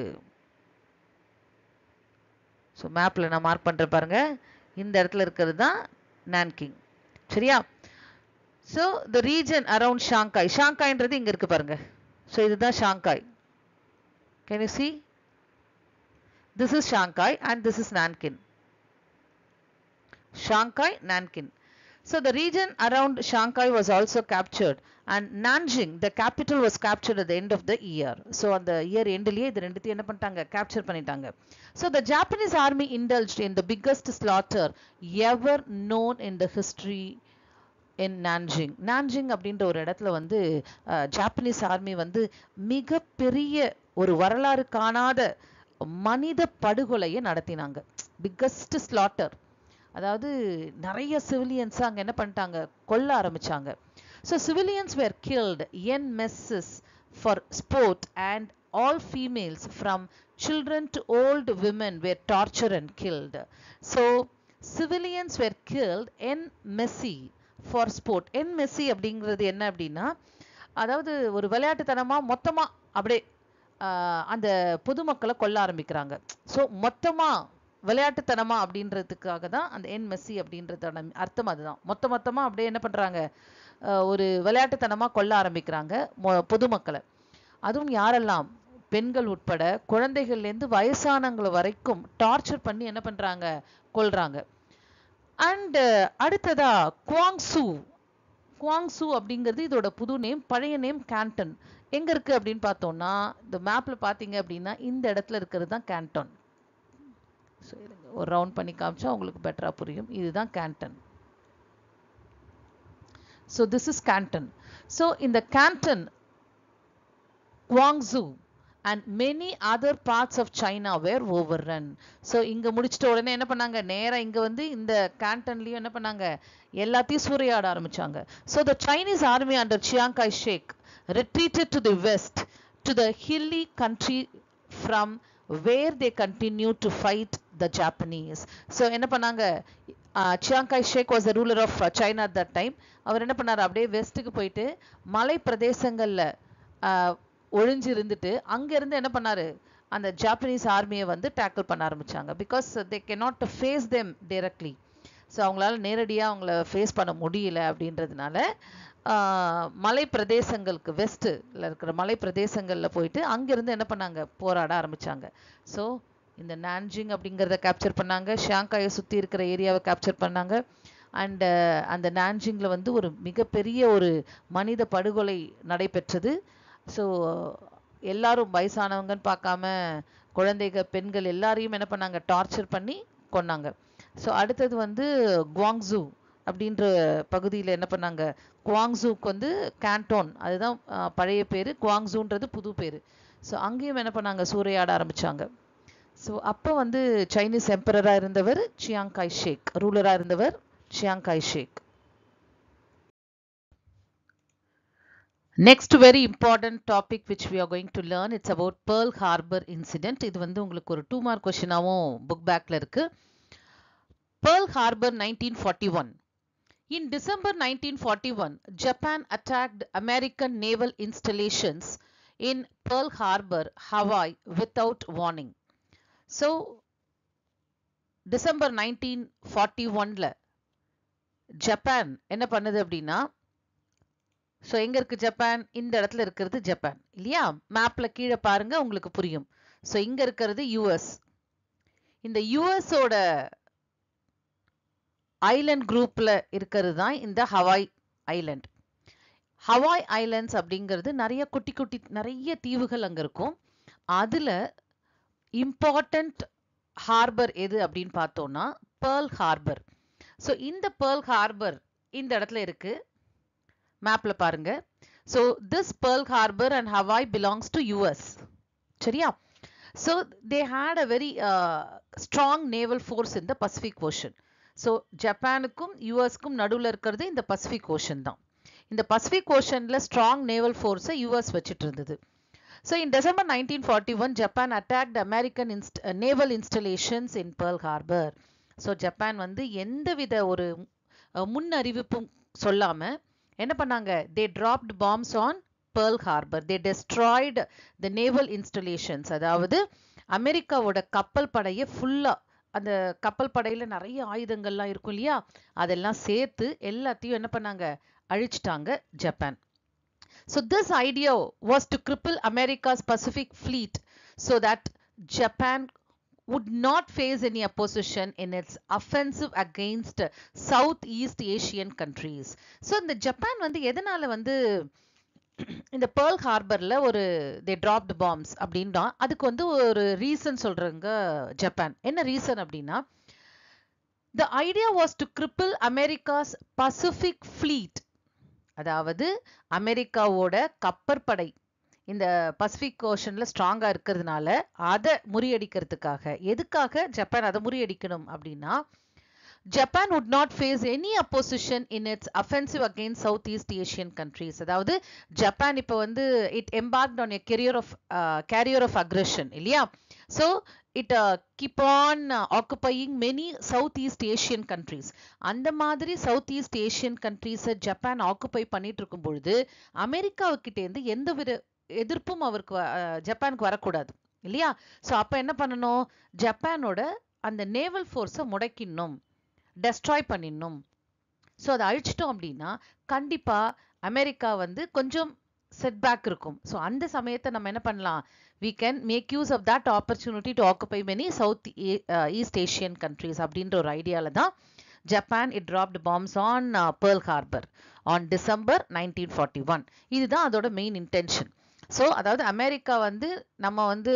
ஸோ மேப்ல நான் மார்க் பண்ற பாருங்க, இந்த இடத்துல இருக்கிறது தான் Nanking, சரியா. So the region around Shanghai, ஷாங்காய்ன்றது இங்க இருக்கு பாருங்க. ஸோ இதுதான் Shanghai. Can you see? This is Shanghai and this is Nanking. Shanghai, Nanking. So the region around Shanghai was also captured and Nanjing, the capital, was captured at the end of the year. So on the year endliye இது ரெண்டுத்தையும் என்ன பண்ணிட்டாங்க, capture பண்ணிட்டாங்க. So the Japanese army indulged in the biggest slaughter ever known in the history in Nanjing. Nanjing அப்படின்ற ஒரு இடத்துல வந்து Japanese army வந்து மிகப்பெரிய ஒரு வரலாறு காணாத மனித படுகொலையை நடத்தினாங்க. பிக்கஸ்ட் ஸ்லாட்டர், அதாவது நிறைய சிவிலியன்ஸ் அங்க என்ன பண்ணிட்டாங்க, கொல்ல ஆரம்பிச்சாங்க. So civilians were killed in messes for sport and all females from children to old women were tortured and killed. So civilians were killed in messy for sport. En messy அப்படிங்கிறது என்ன அப்படின்னா, அதாவது ஒரு விளையாட்டுத்தனமா மொத்தமா அப்படியே அந்த பொதுமக்களை கொல்ல ஆரம்பிக்கிறாங்க. ஸோ மொத்தமா விளையாட்டுத்தனமா அப்படின்றதுக்காக தான் அந்த என் மெஸ்ஸி அப்படின்றதோட அர்த்தம் அதுதான். மொத்தமா அப்படியே என்ன பண்றாங்க, ஒரு விளையாட்டுத்தனமா கொல்ல ஆரம்பிக்கிறாங்க பொதுமக்களை. அதுவும் யாரெல்லாம், பெண்கள் உட்பட குழந்தைகள்லேருந்து வயசானவங்களை வரைக்கும் டார்ச்சர் பண்ணி என்ன பண்றாங்க, கொல்றாங்க. அண்ட் அடுத்ததா குவாங்சு அப்படிங்கிறது இதோட புது நேம், பழைய நேம் கேண்டன். எங்க இருக்கு அப்படின்னு பார்த்தோம்னா, இந்த மேப்ல பாத்தீங்க அப்படின்னா இந்த இடத்துல இருக்கிறது தான் கேண்டன். ஒரு ரவுண்ட் பண்ணி காமிச்சா உங்களுக்கு பெட்டரா புரியும். இதுதான் Canton. So this is Canton. So in the Canton, Guangzhou and many other parts of China were overrun. So இங்க முடிச்சிட்ட உடனே என்ன பண்ணாங்க, நேரா இங்க வந்து இந்த கேண்டன்லயும் என்ன பண்ணாங்க, எல்லாத்தையும் சூறையாட ஆரம்பிச்சாங்க. So the Chinese army under Chiang Kai-shek retreated to the west to the hilly country from where they continued to fight the Japanese. So என்ன பண்ணாங்க, Chiang Kai-shek was the ruler of China at that time. அவர் என்ன பண்ணாரு, அப்படியே வெஸ்ட்டுக்கு போயிட்டு மலை பிரதேசங்கள்ல ஒளிஞ்சு இருந்துட்டு அங்க இருந்து என்ன பண்ணாரு, அந்த ஜாப்பனீஸ் ஆர்மியை வந்து டேக்கிள் பண்ண ஆரம்பிச்சாங்க. Because they cannot face them directly. So அவங்களால நேரடியாக அவங்கள ஃபேஸ் பண்ண முடியல அப்படின்றதுனால மலை பிரதேசங்களுக்கு வெஸ்ட்டில் இருக்கிற மலை பிரதேசங்களில் போயிட்டு அங்கேருந்து என்ன பண்ணாங்க, போராட ஆரம்பிச்சாங்க. ஸோ இந்த நான்ஜிங் அப்படிங்கிறத கேப்சர் பண்ணாங்க, ஷாங்காயை சுற்றி இருக்கிற ஏரியாவை கேப்சர் பண்ணாங்க. அண்ட் அந்த நான்ஜிங்கில் வந்து ஒரு மிகப்பெரிய ஒரு மனித படுகொலை நடைபெற்றது. ஸோ எல்லாரும் வயசானவங்கன்னு பார்க்காம குழந்தைகள், பெண்கள் எல்லாரையும் என்ன பண்ணாங்க, டார்ச்சர் பண்ணி கொன்னாங்க. ஸோ அடுத்தது வந்து குவாங்ஸூ அப்படின்ற பகுதியில் என்ன பண்ணாங்க, குவாங்ஸூக்கு வந்து கேண்டோன் அதுதான் பழைய பேர், குவாங்ஸூன்றது புது பேர். ஸோ அங்கேயும் என்ன பண்ணாங்க, சூறையாட ஆரம்பிச்சாங்க. ஸோ அப்போ வந்து சைனீஸ் எம்பரராக இருந்தவர் சியாங் காய் ஷேக், ரூலராக இருந்தவர் சியாங் காய் ஷேக். Next very important topic which we are going to learn, it's about Pearl Harbor incident. இது வந்து உங்களுக்கு ஒரு 2 mark questionாவும் புக் பேக்ல இருக்கு. Pearl Harbor 1941. In December 1941, Japan attacked American naval installations in Pearl Harbor, Hawaii without warning. So, December 1941ல Japan என்ன பண்ணுது அப்படின்னா, ஸோ எங்க இருக்கு ஜப்பான்? இந்த இடத்துல இருக்கிறது ஜப்பான் இல்லையா? மேப்ல கீழே பாருங்க, உங்களுக்கு புரியும். ஸோ இங்க இருக்கிறது யூஎஸ். இந்த யூஎஸோட ஐலண்ட் குரூப்ல இருக்கிறது தான் இந்த ஹவாய் ஐலண்ட். ஹவாய் ஐலண்ட்ஸ் அப்படிங்கிறது நிறைய குட்டி குட்டி நிறைய தீவுகள் அங்க இருக்கும். அதுல இம்பார்ட்டன்ட் ஹார்பர் எது அப்படின்னு பார்த்தோம்னா பேர்ல் ஹார்பர். ஸோ இந்த பேர்ல் ஹார்பர் இந்த இடத்துல இருக்கு, மேப்ல பாருங்க. So this Pearl Harbor and Hawaii belongs to US. சரியா? So they had a very strong naval force in the Pacific Ocean. So ஜப்பானுக்கும் யூஎஸ்க்கும் நடுவில் இருக்கிறது இந்த பசிபிக் ஓஷன் தான். இந்த பசிபிக் ஓஷன்ல ஸ்ட்ராங் நேவல் ஃபோர்ஸை யூஎஸ் வச்சுட்டு இருந்தது. So in December 1941, Japan attacked American naval installations in Pearl Harbor. So Japan வந்து எந்தவித ஒரு முன் அறிவிப்பும் சொல்லாம என்ன பண்ணாங்க? They dropped bombs on Pearl Harbor. They destroyed the naval installations. அதாவது அமெரிக்காவோட கப்பல் படையை ஃபுல்லா, அந்த கப்பல் படையில நிறைய ஆயுதங்கள்லாம் இருக்கும் இல்லையா, அதெல்லாம் சேர்த்து எல்லாத்தையும் என்ன பண்ணாங்க? அழிச்சிட்டாங்க Japan. So this idea was to cripple America's Pacific fleet so that Japan would not face any opposition in its offensive against Southeast Asian countries. So இந்த ஜப்பான் வந்து எதனால வந்து இந்த பேர்ல் ஹார்பர்ல ஒரு தே டிராப்ட் பாம்ஸ் அப்படின்னா அதுக்கு வந்து ஒரு ரீசன் சொல்றாங்க ஜப்பான். என்ன ரீசன் அப்படின்னா, the idea was to cripple America's Pacific fleet. அதாவது அமெரிக்காவோட கப்பற்படை இந்த பசிபிக் ஓஷன்ல ஸ்ட்ராங்கா இருக்கிறதுனால அதை முறியடிக்கிறதுக்காக. எதுக்காக ஜப்பான் அதை முறியடிக்கணும் அப்படின்னா, Japan would not face any opposition in its offensive against Southeast Asian countries. அதாவது ஜப்பான் இப்போ வந்து it embarked on a carrier of aggression இல்லையா? So it keep on occupying many Southeast Asian countries. அந்த மாதிரி Southeast Asian countries Japan occupy பண்ணிட்டு இருக்கும் பொழுது அமெரிக்காவுக்கிட்ட இருந்து எந்தவித எதிர்ப்பும் அவருக்கு ஜப்பானுக்கு வரக்கூடாது இல்லையா? ஸோ அப்போ என்ன பண்ணணும்? ஜப்பானோட அந்த நேவல் ஃபோர்ஸை முடக்கிடணும், டெஸ்ட்ராய் பண்ணிடணும். ஸோ அதை அழிச்சிட்டோம் அப்படின்னா கண்டிப்பா அமெரிக்கா வந்து கொஞ்சம் செட்பேக் இருக்கும். ஸோ அந்த சமயத்தை நம்ம என்ன பண்ணலாம்? we can make use of that opportunity to occupy many South East Asian countries அப்படின்ற ஒரு ஐடியால தான் Japan it dropped bombs on Pearl Harbor on December 1941. இதுதான் அதோட மெயின் இன்டென்ஷன். ஸோ அதாவது அமெரிக்கா வந்து நம்ம வந்து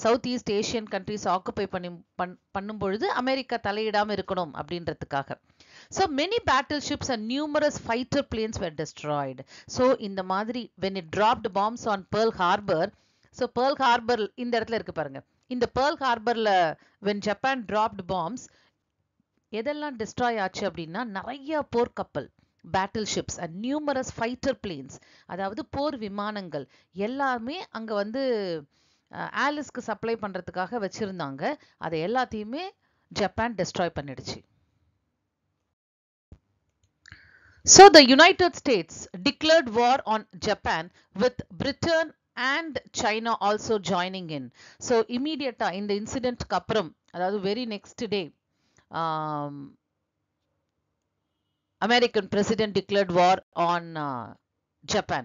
South East Asian countries occupy பண்ணும் பொழுது அமெரிக்கா தலையிடாம இருக்கணும் அப்படின்றதுக்காக. So many battleships and numerous fighter planes were destroyed. So இந்த மாதிரி when it dropped bombs on Pearl Harbor, so Pearl Harbor இந்த இடத்துல இருக்கு பாருங்க. இந்த பேர்ல் ஹார்பர்ல when ஜப்பான் dropped bombs எதெல்லாம் டிஸ்ட்ராய் ஆச்சு அப்படின்னா, நிறைய போர்க்கப்பல் battleships and numerous fighter planes, அதாவது போர் விமானங்கள் எல்லாமே அங்க வந்து ஆலிஸ்க்கு சப்ளை பண்றதுக்காக வச்சிருந்தாங்க. அதை எல்லாத்தையுமே ஜப்பான் டெஸ்ட்ராய் பண்ணிடுச்சு. So the United States declared war on Japan with Britain and China also joining in. So immediately in the incident க்கு அப்புறம், அதாவது very next day, American president declared war on Japan.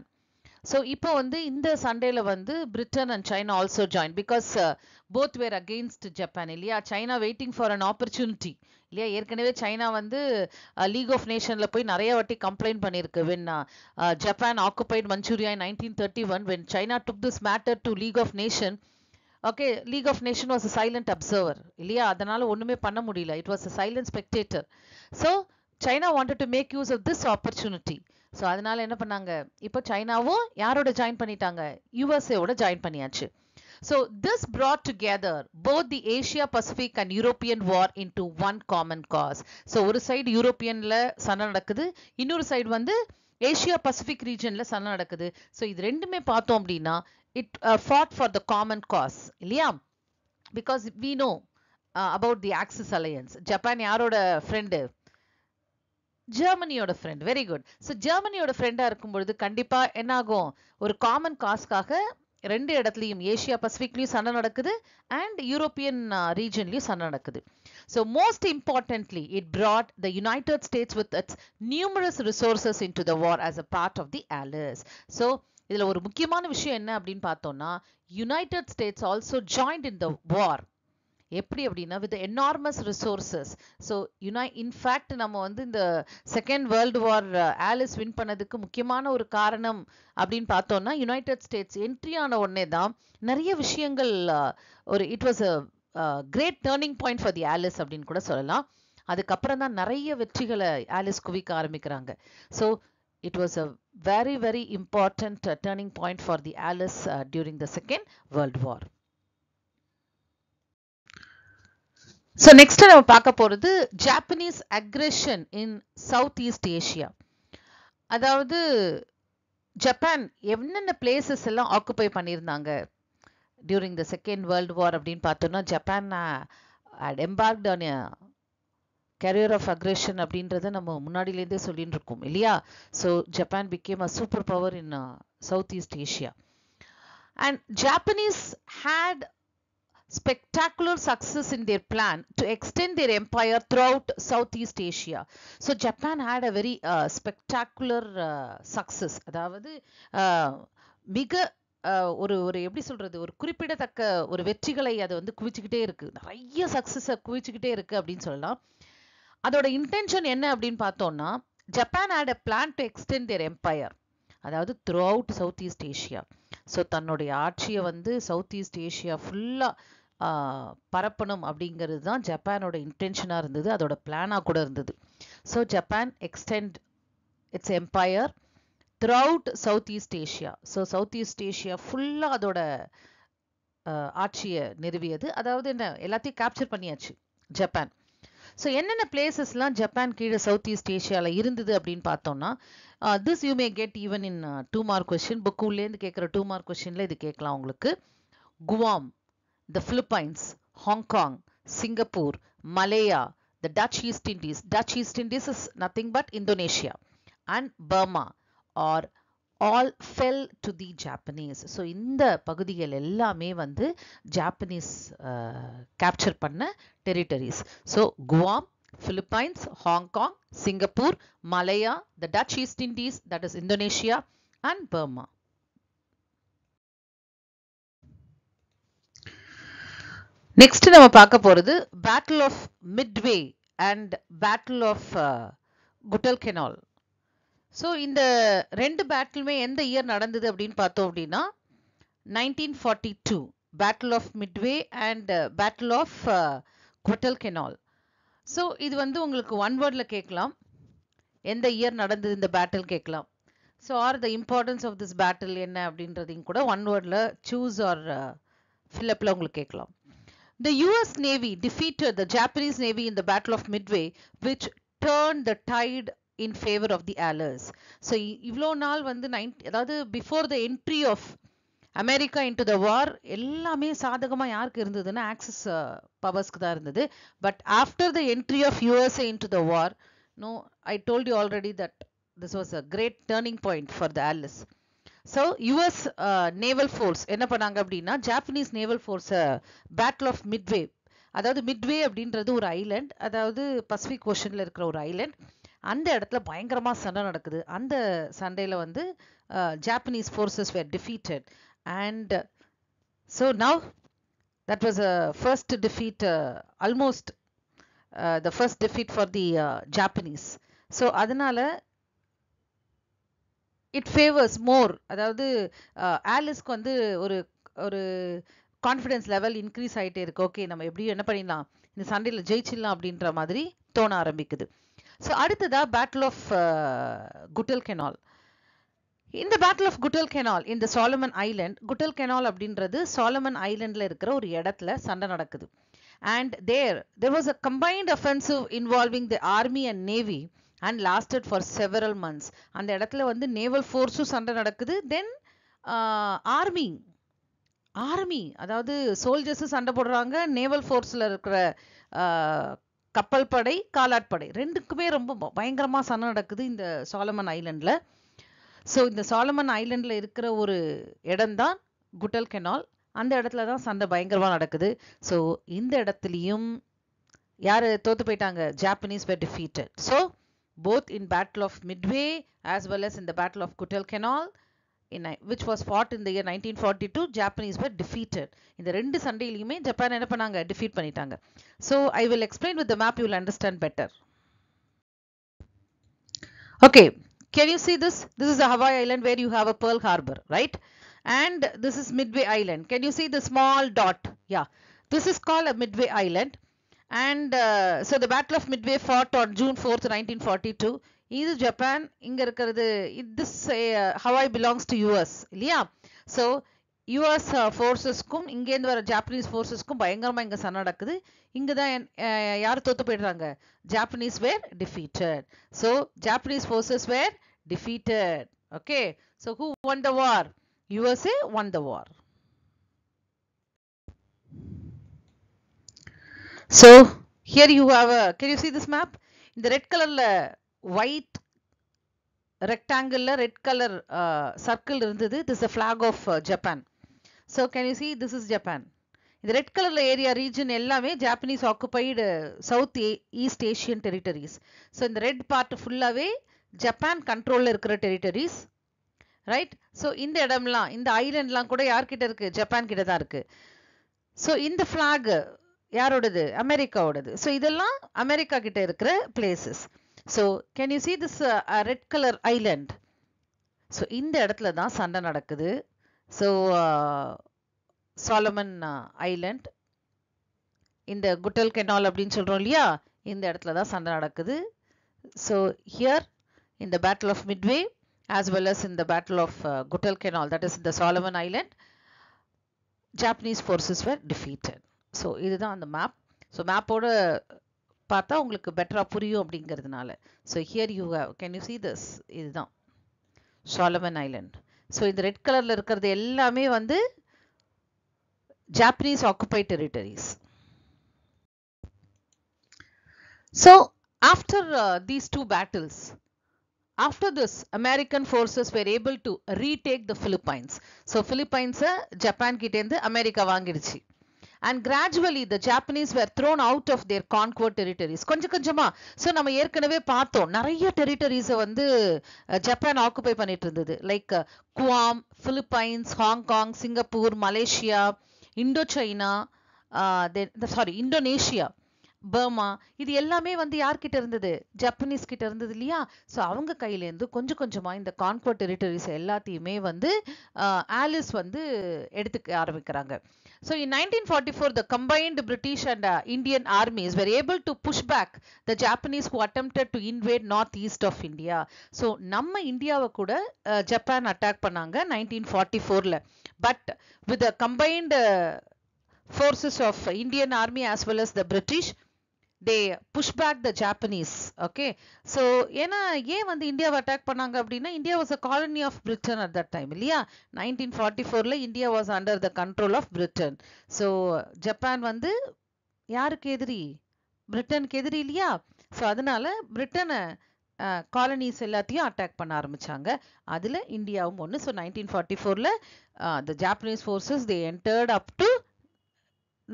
So இப்போ வந்து இந்த சண்டேல வந்து Britain and China also join because both were against Japan இல்லையா? China waiting for an opportunity இல்லையா? ஏற்கனவே சைனா வந்து லீக் ஆஃப் நேஷன்ல போய் நிறைய வாட்டி கம்ப்ளைண்ட் பண்ணிருக்கு. when Japan occupied Manchuria in 1931, when China took this matter to League of Nation, okay, League of Nation was a silent observer இல்லையா? அதனால ஒண்ணுமே பண்ண முடியல. It was a silent spectator. So China wanted to make use of this opportunity. So அதனால என்ன பண்ணாங்க? இப்போ சைனாவும் யாரோட ஜாயின் பண்ணிட்டாங்க? யூஎஸ்ஏவோட ஜாயின் பண்ணியாச்சு. So this brought together both the Asia Pacific and European war into one common cause. So ஒரு side யூரோப்பியன்ல சண்டை நடக்குது, இன்னொரு சைடு வந்து ஏசியா பசிபிக் ரீஜன்ல சண்டை நடக்குது. ஸோ இது ரெண்டுமே பார்த்தோம் அப்படின்னா it fought for the common cause இல்லையா? Because we know about the Axis alliance. Japan யாரோட ஃப்ரெண்டு? ஜெர்மனியோட ஃப்ரெண்ட். Very good. ஸோ ஜெர்மனியோட ஃப்ரெண்டா இருக்கும்பொழுது கண்டிப்பா என்ன ஆகும்? ஒரு காமன் காஸ்க்காக ரெண்டு இடத்துலையும் ஏசியா பசிபிக்லயும் சண்டை நடக்குது அண்ட் யூரோப்பியன் ரீஜன்லயும் சண்டை நடக்குது. So most importantly it brought the United States with its numerous resources into the war as a part of the Allies. So இதுல ஒரு முக்கியமான விஷயம் என்ன அப்படின்னு பார்த்தோம்னா, United States also joined in the war. எப்படி அப்படின்னா with enormous resources. So in fact நம்ம வந்து இந்த second world war Allies win பண்ணதுக்கு முக்கியமான ஒரு காரணம் அப்படின்னு பார்த்தோம்னா, யுனைடெட் ஸ்டேட்ஸ் என்ட்ரி ஆன உடனே தான் நிறைய விஷயங்கள் ஒரு it was a great turning point for the allies அப்படின்னு கூட சொல்லலாம். அதுக்கப்புறம் தான் நிறைய வெற்றிகளை ஆலிஸ் குவிக்க ஆரம்பிக்கிறாங்க. So it was a very very important turning point for the Allies during the Second World War. So next நம்ம பார்க்க போறது Japanese aggression in Southeast Asia. அதாவது ஜப்பான் என்னென்ன பிளேசஸ் எல்லாம் ஆக்குபை பண்ணியிருந்தாங்க during the Second World War அப்படின்னு பார்த்தோம்னா, Japan had embarked on a career of aggression அப்படின்றத நம்ம முன்னாடிலேருந்தே சொல்லிட்டு இருக்கோம் இல்லையா? So Japan became a super power in Southeast Asia. And Japanese had spectacular success in their plan to extend their empire throughout Southeast Asia. So Japan had a very spectacular success. அதாவது மிக ஒரு ஒரு எப்படி சொல்றது, ஒரு குறிப்பிடத்தக்க ஒரு வெற்றிகளை அதை வந்து குவிச்சுக்கிட்டே இருக்கு, நிறைய சக்சஸை குவிச்சுக்கிட்டே இருக்கு அப்படின்னு சொல்லலாம். அதோட இன்டென்ஷன் என்ன அப்படின்னு பார்த்தோம்னா, Japan had a plan to extend their empire, அதாவது throughout south east Asia. So தன்னுடைய ஆட்சியை வந்து சவுத் ஈஸ்ட் ஏஷியா ஃபுல்லாக பரப்பணும் அப்படிங்கிறது தான் ஜப்பானோட இன்டென்ஷனாக இருந்தது, அதோட பிளானாக கூட இருந்தது. So Japan extend its empire throughout south east Asia. So south east Asia ஃபுல்லாக அதோட ஆட்சியை நிறுவியது. அதாவது என்ன, எல்லாத்தையும் கேப்சர் பண்ணியாச்சு ஜப்பான். ஸோ என்னென்ன பிளேசஸ்லாம் ஜப்பான் கீழே சவுத் ஈஸ்ட் ஏஷியாவில் இருந்தது அப்படின்னு பார்த்தோம்னா, this you may get even in 2 mark question. புக்குலேருந்து கேட்குற 2 மார்க் கொஸ்டினில் இது கேட்கலாம் உங்களுக்கு. Guam, the Philippines, Hong Kong, Singapore, Malaya, the Dutch East Indies. Dutch East Indies is nothing but Indonesia and Burma are all fell to the Japanese. So இந்த பகுதிகள் எல்லாமே வந்து ஜாப்பனீஸ் கேப்சர் பண்ண territories. So Guam, Philippines, Hong Kong, Singapore, Malaya, the Dutch East Indies that is Indonesia and Burma. Next நம்ம பார்க்க போறது battle of Midway and battle of Guadalcanal. So இந்த ரெண்டு பேட்டிலுமே எந்த இயர் நடந்தது அப்படின்னு பார்த்தோம் அப்படின்னா 1942 battle of Midway and battle of Guadalcanal. So இது வந்து உங்களுக்கு ஒன் வேர்டில் கேட்கலாம், எந்த இயர் நடந்தது இந்த பேட்டில் கேட்கலாம். So are the importance of this battle என்ன அப்படின்றதையும் கூட ஒன் வேர்டில் சூஸ் ஆர் ஃபில்லப்பில் உங்களுக்கு கேட்கலாம். The US Navy defeated the Japanese Navy in the Battle of Midway, which turned the tide in favor of the Allies. So இவ்வளோ நாள் வந்து அதாவது before the entry of America into the war எல்லாமே சாதகமாக யாருக்கு இருந்ததுன்னா ஆக்சிஸ் பவர்ஸ்க்கு தான் இருந்தது. But after the entry of USA into the war, no, I told you already that this was a great turning point for the Allies. So US naval force என்ன பண்ணாங்க அப்படின்னா, ஜாப்பனீஸ் நேவல் ஃபோர்ஸை battle of Midway, அதாவது Midway அப்படின்றது ஒரு Island, அதாவது Pacific ஓஷனில் இருக்கிற ஒரு ஐலண்ட், அந்த இடத்துல பயங்கரமாக சண்டை நடக்குது. அந்த சண்டையில் வந்து Japanese forces were defeated and so now that was a first defeat, almost the first defeat for the Japanese. So அதனால இட் ஃபேவர்ஸ் மோர், அதாவது ஆலிஸ்க்கு வந்து ஒரு ஒரு கான்ஃபிடென்ஸ் லெவல் இன்க்ரீஸ் ஆகிட்டே இருக்கு. ஓகே, நம்ம எப்படியும் என்ன பண்ணிடலாம், இந்த சண்டையில் ஜெயிச்சிடலாம் அப்படின்ற மாதிரி தோண ஆரம்பிக்குது. ஸோ அடுத்ததா பேட்டில் ஆஃப் குடல்கெனால். இந்த பேட்டில் ஆஃப் குடல்கெனால் இந்த சாலமன் ஐலண்ட், குடல்கெனால் அப்படின்றது சாலமன் ஐலண்டில் இருக்கிற ஒரு இடத்துல சண்டை நடக்குது. And there was a combined offensive involving the army and navy and lasted for several months. அந்த இடத்துல வந்து நேவல் ஃபோர்ஸும் சண்டை நடக்குது, தென் ஆர்மி ஆர்மி, அதாவது சோல்ஜர்ஸ் சண்டை போடுறாங்க, நேவல் ஃபோர்ஸ்ல இருக்கிற கப்பல் படை, காலாட்படை ரெண்டுக்குமே ரொம்ப பயங்கரமா சண்டை நடக்குது இந்த சாலமன் ஐலண்ட்ல. ஸோ இந்த சாலமன் ஐலண்ட்ல இருக்கிற ஒரு இடம் தான் குடல்கெனால். அந்த இடத்துல தான் சண்டை பயங்கரமா நடக்குது. ஸோ இந்த இடத்துலையும் யாரு தோத்து போயிட்டாங்க? Japanese were defeated. So both in Battle of Midway as well as in the Battle of Guadalcanal, which was fought in the year 1942, Japanese were defeated. இந்த ரெண்டு சண்டையிலுமே ஜப்பான் என்ன பண்ணாங்க? டிஃபீட் பண்ணிட்டாங்க. So I will explain with the map, you will understand better. Okay, can you see this? This is a Hawaii island where you have a Pearl Harbor, right? And this is Midway Island. Can you see the small dot? Yeah, this is called a Midway Island. And so the Battle of Midway fought on June 4th, 1942. இது Japan, இங்க இருக்கிறது this Hawaii belongs to US இல்லையா? So US ஃபோர்ஸஸ்க்கும் இங்கேருந்து வர Japanese ஃபோர்ஸஸ்க்கும் பயங்கரமா இங்க சண்டை நடக்குது. இங்க தான் யார் தோத்து போயிடுறாங்க? Japanese were defeated. So Japanese forces were defeated. Okay, so who won the war? USA won the war. So here you have a, can you see this map? In the red color white rectangle red color circle irundhudu. This is the flag of Japan. So can you see, this is Japan. In the red color area region ellame Japanese occupied South East Asian territories. So in the red part full away Japan control la irukra territories, right? So இந்த இடம்லாம், இந்த ஐலண்ட்லாம் கூட யார்கிட்ட இருக்கு? Japan கிட்ட தான் இருக்கு. So இந்த flag யாரோடது? அமெரிக்காவோடது. ஸோ இதெல்லாம் அமெரிக்கா கிட்ட இருக்கிற places. So can you see this red colour Island? So இந்த இடத்துல தான் சண்டை நடக்குது. ஸோ சாலமன் ஐலண்ட், இந்த குடல்கெனால் அப்படின்னு சொல்றோம் இல்லையா, இந்த இடத்துல தான் சண்டை நடக்குது. So here in the Battle of Midway as well as in the Battle of Guadalcanal, that is the Solomon Island, Japanese forces were defeated. So இதுதான் அந்த மேப். ஸோ மேப்போட பார்த்தா உங்களுக்கு பெட்டரா புரியும் அப்படிங்கிறதுனால. So here you have, can you see this? இதுதான் Solomon Island. So இந்த red கலர்ல இருக்கிறது எல்லாமே வந்து Japanese occupied territories. So after these two battles, after this American forces were able to retake the Philippines. So Philippines Japan கிட்ட இருந்து America வாங்கிடுச்சு. And gradually the Japanese were thrown out of their conquered territories. கொஞ்சம் கொஞ்சமா. So நம்ம ஏற்கனவே பார்த்தோம், நிறைய டெரிட்டரிஸை வந்து Japan occupy பண்ணிட்டு இருந்தது. Like Guam, Philippines, Hong Kong, Singapore, Malaysia, Indochina, Indonesia, Burma, இது எல்லாமே வந்து யார்கிட்ட இருந்தது? ஜப்பனீஸ் கிட்ட இருந்தது இல்லையா? ஸோ அவங்க கையிலேருந்து கொஞ்சம் கொஞ்சமா இந்த கான்கோர் டெரிட்டரிஸ் எல்லாத்தையுமே வந்து ஆலிஸ் வந்து எடுத்துக்க ஆரம்பிக்கிறாங்க. So in 1944, the combined British and Indian armies were able to push back the Japanese who attempted to invade northeast of India. So நம்ம இந்தியாவை கூட ஜப்பான் அட்டாக் பண்ணாங்க 1944ல. But with the combined forces of Indian army as well as the British, they push back the Japanese. Okay, so ஏன்னா ஏன் வந்து இந்தியாவை attack பண்ணாங்க அப்படின்னா, India was a colony of Britain at that time இல்லையா? 1944ல India was under the control of Britain. So Japan வந்து யாருக்கு எதிரி? பிரிட்டனுக்கு எதிரி இல்லையா? ஸோ அதனால பிரிட்டனை காலனிஸ் எல்லாத்தையும் அட்டாக் பண்ண ஆரம்பிச்சாங்க. அதுல இந்தியாவும் ஒன்று. ஸோ 1944ல the Japanese forces they entered up to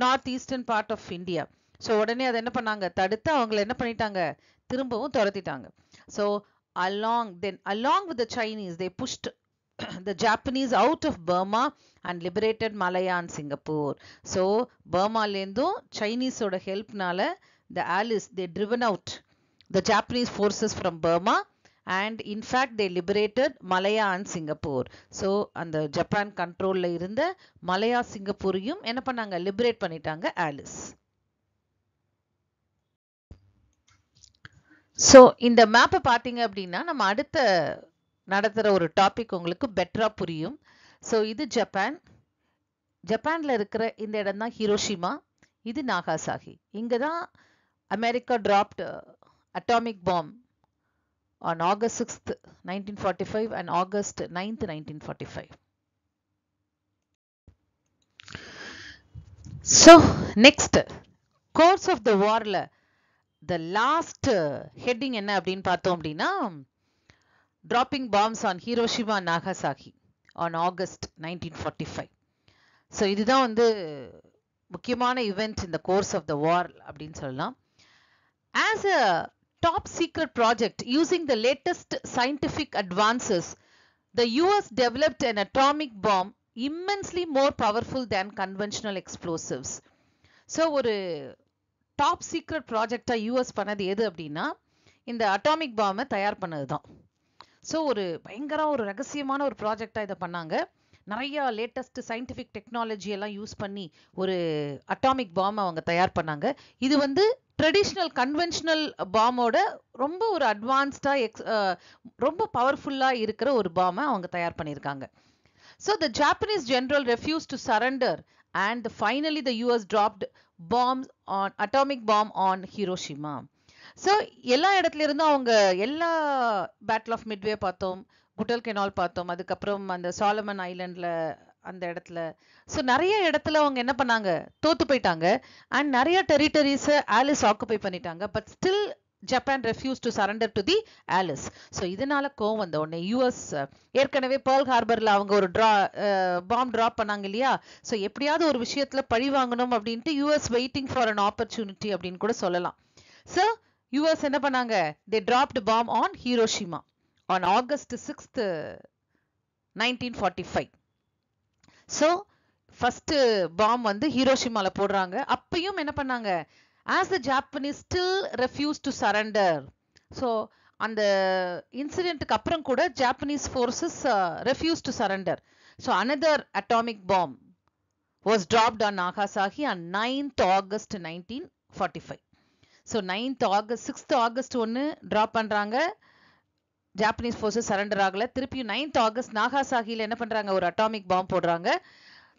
north eastern part of India. So உடனே அதை என்ன பண்ணாங்க? தடுத்து அவங்களை என்ன பண்ணிட்டாங்க? திரும்பவும் துரத்திட்டாங்க. So along with the Chinese, they pushed the Japanese out of Burma and liberated Malaya and Singapore. So பர்மாலேருந்தும் சைனீஸோட ஹெல்ப்னால the allies they driven out the Japanese forces from Burma, and in fact they liberated Malaya and Singapore. So அந்த Japan கண்ட்ரோல்ல இருந்த மலையா சிங்கப்பூரையும் என்ன பண்ணாங்க? Liberate பண்ணிட்டாங்க Alice. So இந்த மேப்பை பார்த்தீங்க அப்படின்னா நம்ம அடுத்த நடத்துகிற ஒரு டாபிக் உங்களுக்கு பெட்டரா புரியும். ஸோ இது ஜப்பான். ஜப்பான்ல இருக்கிற இந்த இடம் தான் ஹிரோஷிமா, இது நாகாசாகி. இங்கே தான் America dropped atomic bomb on August 6th, 1945 and August 9th, 1945. So next course of the warல the last heading என்ன அப்படின்னு பார்த்தோம் அப்படின்னா dropping bombs on Hiroshima and Nagasaki on August 1945. So இதுதான் வந்து முக்கியமான event in the course of the war அப்படின்னு சொல்லலாம். As a top secret project using the latest scientific advances, the US developed an atomic bomb immensely more powerful than conventional explosives. So ஒரு top secret ப்ராஜெக்டா US பண்ணது எது அப்படின்னா இந்த atomic பாம்பை தயார் பண்ணதுதான். So ஒரு பயங்கர ஒரு ரகசியமான ஒரு ப்ராஜெக்டா இதை பண்ணாங்க. நிறைய லேட்டஸ்ட் சயின்டிஃபிக் டெக்னாலஜி எல்லாம் யூஸ் பண்ணி ஒரு அட்டாமிக் பாம் அவங்க தயார் பண்ணாங்க. இது வந்து ட்ரெடிஷ்னல் கன்வென்ஷனல் பாமோட ரொம்ப ஒரு அட்வான்ஸ்டா ரொம்ப பவர்ஃபுல்லா இருக்கிற ஒரு பாமை அவங்க தயார் பண்ணியிருக்காங்க. So the Japanese general refused to surrender and finally the US dropped atomic bomb on Hiroshima. So எல்லா இடத்துல இருந்தும் அவங்க எல்லா பேட்டில் ஆஃப் மிட்வே பார்த்தோம், குடல்கெனால் பார்த்தோம், அதுக்கப்புறம் அந்த சாலமன் ஐலண்ட்ல அந்த இடத்துல. ஸோ நிறைய இடத்துல அவங்க என்ன பண்ணாங்க, தோத்து போயிட்டாங்க. அண்ட் நிறைய டெரிட்டரிஸ் ஆலிஸ் ஆக்குபை பண்ணிட்டாங்க. But still Japan refuse to surrender to the Alice. So இதனால கோவம் வந்த உடனே யூஎஸ் ஏற்கனவே பேர்ல் ஹார்பர்ல அவங்க ஒரு பாம் ட்ராப் பண்ணாங்க இல்லையா. ஸோ எப்படியாவது ஒரு விஷயத்துல பழி வாங்கணும் அப்படின்ட்டு US waiting for an opportunity அப்படின்னு கூட சொல்லலாம். ஸோ யூஎஸ் என்ன பண்ணாங்க, they dropped bomb on Hiroshima on August 6th 1945. So first bomb வந்து ஹீரோஷிமால போடுறாங்க. அப்பயும் என்ன பண்ணாங்க, as the Japanese still refused to surrender. So அந்த இன்சிடென்ட்க்கு அப்புறம் கூட Japanese forces refused to surrender. So another atomic bomb was dropped on Nagasaki on 9th August 1945. So 9th August 6th August ஒன்னு drop பண்றாங்க, Japanese forces surrender ஆகல. திருப்பி 9th August நாகாசாகில என்ன பண்றாங்க, ஒரு அட்டாமிக் பாம் போடுறாங்க.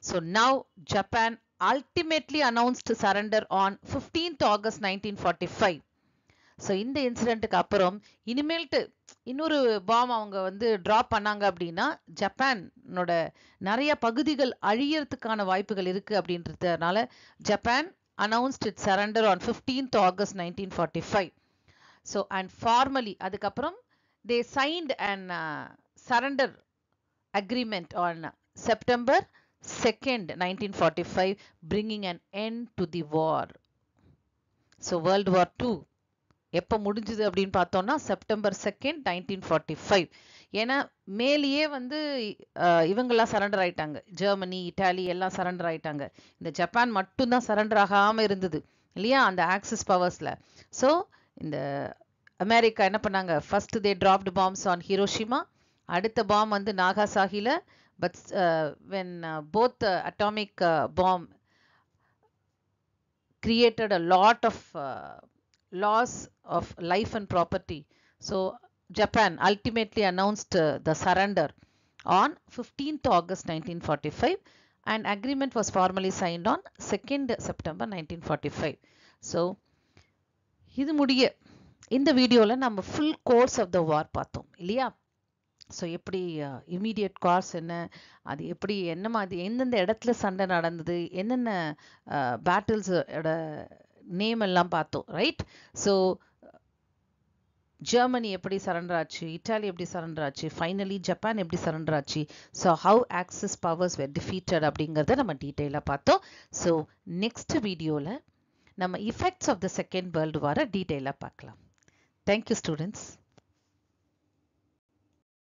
So now Japan ultimately announced surrender on 15th August 1945. So இந்த இன்சிடென்ட்டுக்கு அப்புறம் இனிமேல்ட்டு இன்னொரு பாம் அவங்க வந்து ட்ராப் பண்ணாங்க அப்படின்னா ஜப்பானோட நிறைய பகுதிகள் அழியறதுக்கான வாய்ப்புகள் இருக்கு அப்படின்றதுனால Japan announced its surrender on 15th August 1945. So and formally அதுக்கப்புறம் they signed an surrender agreement on September 2nd 1945, bringing an end to the war. So World War II எப்போ முடிஞ்சது அப்படின்னு பார்த்தோம்னா செப்டம்பர் 2nd 1945. ஏன்னா மேலேயே வந்து இவங்கெல்லாம் சரண்டர் ஆயிட்டாங்க, ஜெர்மனி இட்டாலி எல்லாம் சரண்டர் ஆயிட்டாங்க. இந்த ஜப்பான் மட்டும்தான் சரண்டர் ஆகாம இருந்தது இல்லையா அந்த ஆக்சிஸ் பவர்ஸ்ல. ஸோ இந்த அமெரிக்கா என்ன பண்ணாங்க, first they dropped palms on Hiroshima, அடுத்த பாம் வந்து நாகாசாகில. But when both atomic bomb created a lot of loss of life and property, so Japan ultimately announced the surrender on 15th August 1945 and agreement was formally signed on 2nd September 1945. So இது முடிய இந்த வீடியோல நம்ம full course of the war பார்த்தோம் இல்லையா. So எப்படி immediate cos என்ன, அது எப்படி என்ன மாதிரி எந்தெந்த இடத்துல சண்டை நடந்தது, என்னென்ன பேட்டில்ஸோட நேம் எல்லாம் பார்த்தோம், ரைட். ஸோ ஜெர்மனி எப்படி சரண்டர் ஆச்சு, இட்டாலி எப்படி சரண்டர் ஆச்சு, ஃபைனலி ஜப்பான் எப்படி சரண்டர் ஆச்சு, so how Axis powers were defeated அப்படிங்கிறத நம்ம டீட்டெயிலாக பார்த்தோம். ஸோ நெக்ஸ்ட் வீடியோவில் நம்ம effects of the second world வாரை டீட்டெயிலாக பார்க்கலாம். Thank you students.